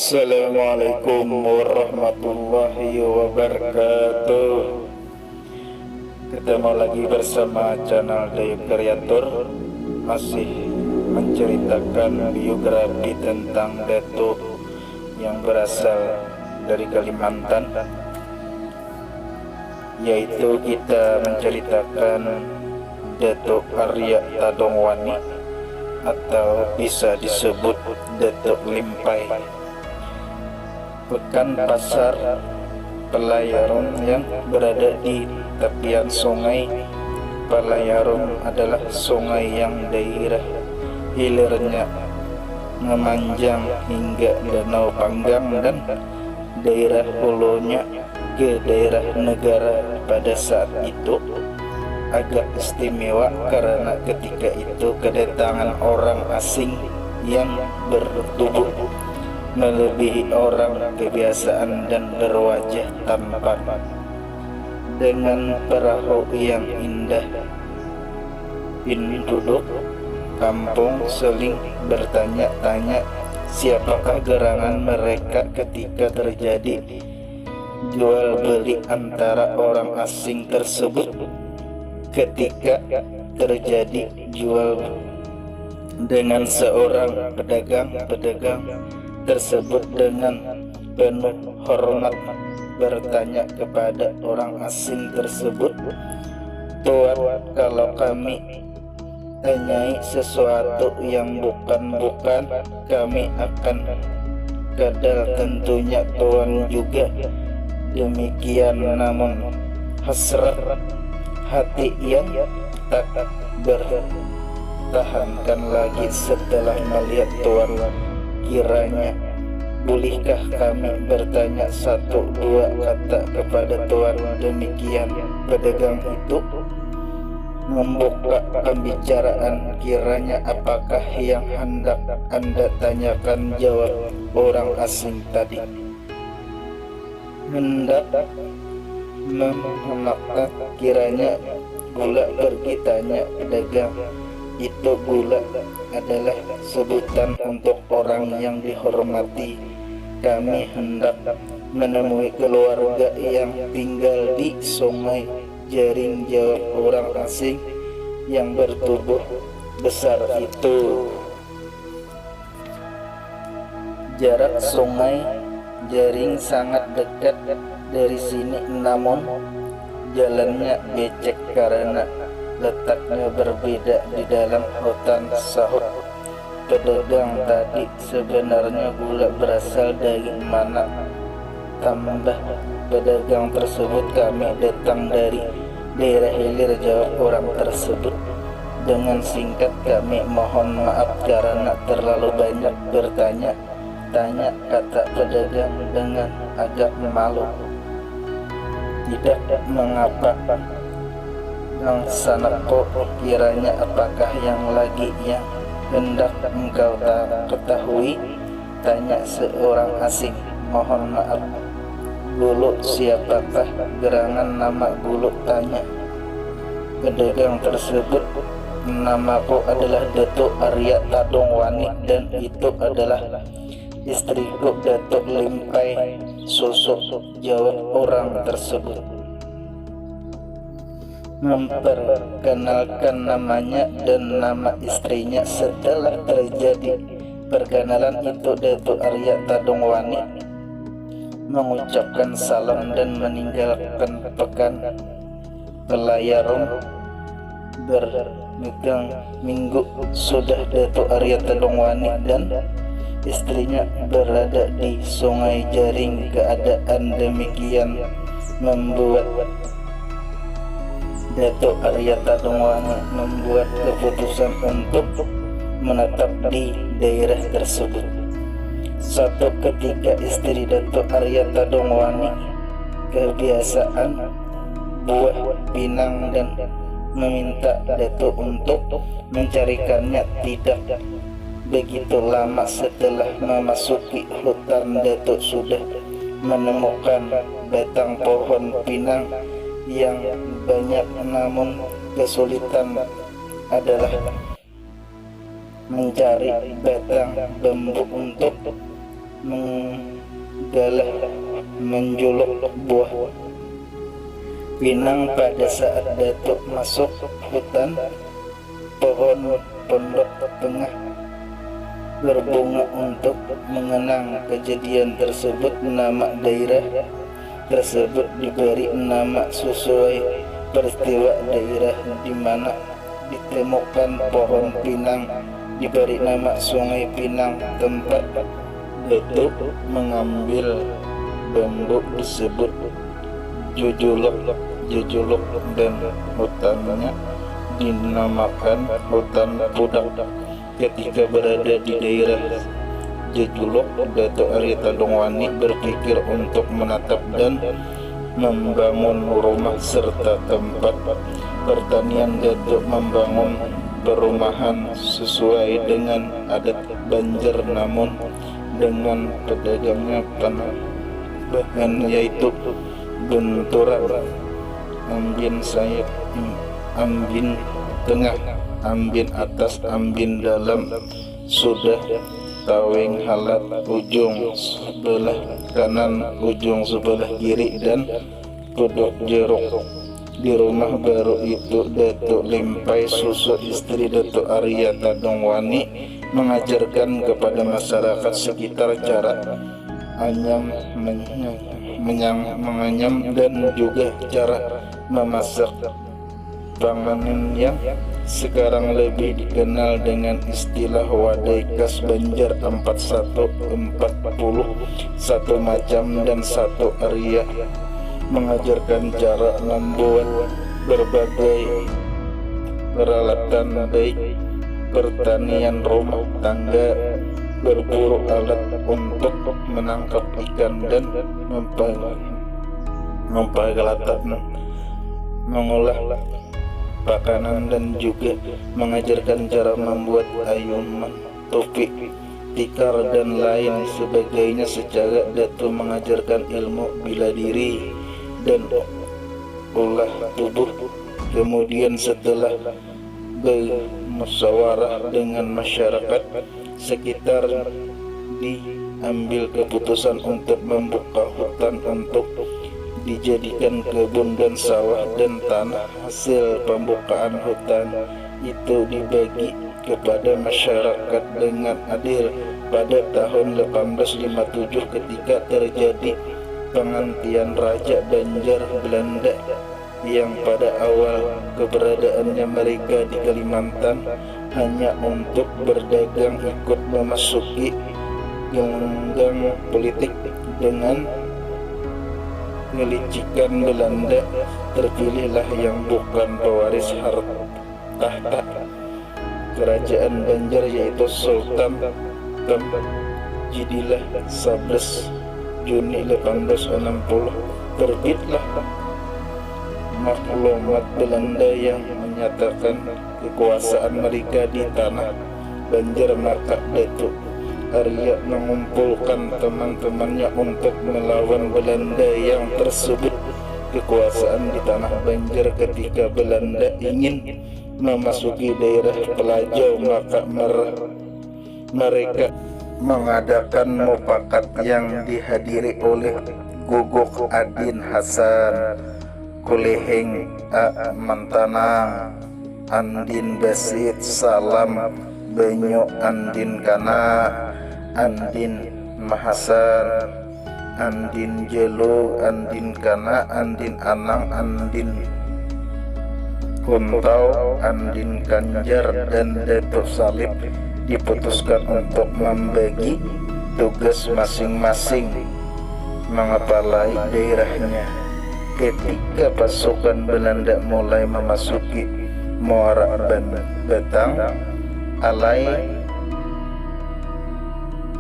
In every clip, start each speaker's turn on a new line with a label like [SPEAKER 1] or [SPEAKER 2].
[SPEAKER 1] Assalamualaikum warahmatullahi wabarakatuh. Ketemu lagi bersama channel Dayuk Kreator, masih menceritakan biografi tentang Datuk yang berasal dari Kalimantan, yaitu kita menceritakan Datuk Arya Tadongwani atau bisa disebut Datuk Limpai. Pekan pasar Palayaron yang berada di tepian sungai Palayaron adalah sungai yang daerah hilirnya memanjang hingga Danau Panggang dan daerah hulunya ke daerah negara. Pada saat itu agak istimewa karena ketika itu kedatangan orang asing yang bertubuh melebihi orang kebiasaan dan berwajah tampan, dengan perahu yang indah. Penduduk kampung seling bertanya-tanya siapakah gerangan mereka ketika terjadi jual beli antara orang asing tersebut. Ketika terjadi jual dengan seorang pedagang tersebut dengan penuh hormat bertanya kepada orang asing tersebut, "Tuan, kalau kami tanyai sesuatu yang bukan-bukan, kami akan kadal tentunya Tuan juga demikian." Namun hasrat hati yang tak bertahankan lagi setelah melihat Tuan. "Kiranya bolehkah kami bertanya satu dua kata kepada Tuan?" Demikian pedagang itu membuka pembicaraan. "Kiranya apakah yang hendak Anda tanyakan?" jawab orang asing tadi. "Hendak memaknai kiranya gula," pergi tanya pedagang itu. "Gula adalah sebutan untuk orang yang dihormati. Kami hendak menemui keluarga yang tinggal di Sungai Jaring," jawab orang asing yang bertubuh besar itu. Jarak Sungai Jaring sangat dekat dari sini, namun jalannya becek karena letaknya berbeda di dalam hutan, sahut pedagang tadi. "Sebenarnya gula berasal dari mana?" tambah pedagang tersebut. "Kami datang dari daerah hilir," jawab orang tersebut dengan singkat. "Kami mohon maaf karena terlalu banyak bertanya-tanya," kata pedagang dengan agak malu. "Tidak mengapa, Bang Sanako. Kiranya apakah yang lagi yang hendak engkau ketahui?" tanya seorang asing. "Mohon maaf, Gulu, siapakah gerangan nama Gulu?" tanya pedagang tersebut. "Namaku adalah Datuk Arya Tadongwani dan itu adalah istriku Datuk Limpai Susuk," jawab orang tersebut. Memperkenalkan namanya dan nama istrinya. Setelah terjadi perkenalan itu, Datuk Arya Tadongwani mengucapkan salam dan meninggalkan pekan Palayaron. Bermegang minggu sudah Datuk Arya Tadongwani dan istrinya berada di Sungai Jaring. Keadaan demikian membuat Datuk Arya Tadongwani membuat keputusan untuk menetap di daerah tersebut. Suatu ketika istri Datuk Arya Tadongwani kebiasaan buah pinang dan meminta Datuk untuk mencarikannya. Tidak begitu lama setelah memasuki hutan, Datuk sudah menemukan batang pohon pinang yang banyak, namun kesulitan adalah mencari batang bambu untuk menggalah menjuluk buah pinang. Pada saat Datuk masuk hutan, pohon pondok tengah berbunga. Untuk mengenang kejadian tersebut, nama daerah tersebut diberi nama sesuai peristiwa. Daerah di mana ditemukan pohon pinang diberi nama Sungai Pinang. Tempat Datuk mengambil bambu disebut Jujuluk dan hutannya dinamakan Hutan Pudak. Ketika berada di daerah Jejuluk, Datuk Arya Tadungwani berpikir untuk menatap dan membangun rumah serta tempat pertanian. Datuk membangun perumahan sesuai dengan adat Banjar, namun dengan pedagangnya penambahan, yaitu benturan ambin sayap, ambin tengah, ambin atas, ambin dalam, sudah taweng halat ujung sebelah kanan, ujung sebelah kiri, dan puduk jeruk. Di rumah baru itu, Datuk Limpai, susu istri Datuk Arya Tadungwani, mengajarkan kepada masyarakat sekitar cara menganyam dan juga cara memasak panganan yang sekarang lebih dikenal dengan istilah wadai khas Banjar 41 macam. Dan satu Arya mengajarkan cara membuat berbagai peralatan baik pertanian rumah tangga, berburu, alat untuk menangkap ikan dan mempelajari mengolah makanan, dan juga mengajarkan cara membuat ayunan, topi, tikar, dan lain sebagainya. Secara Datuk mengajarkan ilmu bela diri dan olah tubuh. Kemudian setelah bermusyawarah dengan masyarakat sekitar, diambil keputusan untuk membuka hutan untuk dijadikan kebun dan sawah, dan tanah hasil pembukaan hutan itu dibagi kepada masyarakat dengan adil. Pada tahun 1857 ketika terjadi pengantian Raja Banjar Belanda yang pada awal keberadaannya mereka di Kalimantan hanya untuk berdagang, ikut memasuki gelanggang politik dengan melicikan Belanda, terpilihlah yang bukan pewaris tahta kerajaan Banjar, yaitu Sultan Jadilah 11 Juni 1860 terbitlah maklumat Belanda yang menyatakan kekuasaan mereka di tanah Banjar. Maka Datuk Arya mengumpulkan teman-temannya untuk melawan Belanda yang tersebut kekuasaan di tanah Banjar. Ketika Belanda ingin memasuki daerah Pelajau, maka mereka mengadakan mufakat yang dihadiri oleh Guguk Adin Hasan, Kuleheng A. Mantanang, Andin Basit, Salam Banyu, Andin Kana, Andin Mahasan, Andin Jelu, Andin Kana, Andin Anang, Andin Kuntau, Andin Kanjar, dan Datuk Salib diputuskan untuk membagi tugas masing-masing mengepalai daerahnya. Ketika pasukan Belanda mulai memasuki Muara Batang, alai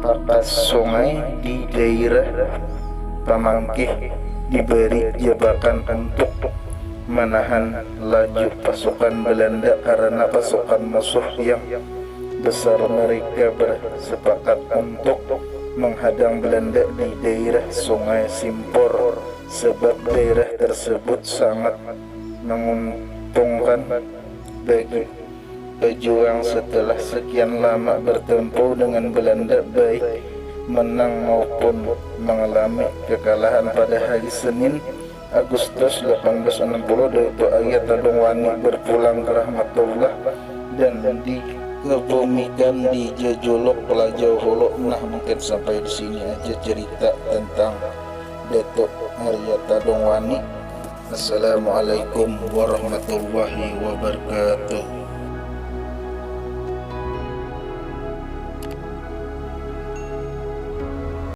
[SPEAKER 1] papas sungai di daerah Pamangkih diberi jebakan untuk menahan laju pasukan Belanda karena pasukan musuh yang besar. Mereka bersepakat untuk menghadang Belanda di daerah Sungai Simpor, sebab daerah tersebut sangat menguntungkan bagi pejuang. Setelah sekian lama bertempur dengan Belanda, baik menang maupun mengalami kekalahan pada hari Senin Agustus 1860 Datuk Arya Tadung Wani berpulang ke rahmatullah dan dikebumikan di Jejuluk Pelajau Hulu. Nah, mungkin sampai di sini aja cerita tentang Datuk Arya Tadung Wani. Assalamualaikum warahmatullahi wabarakatuh.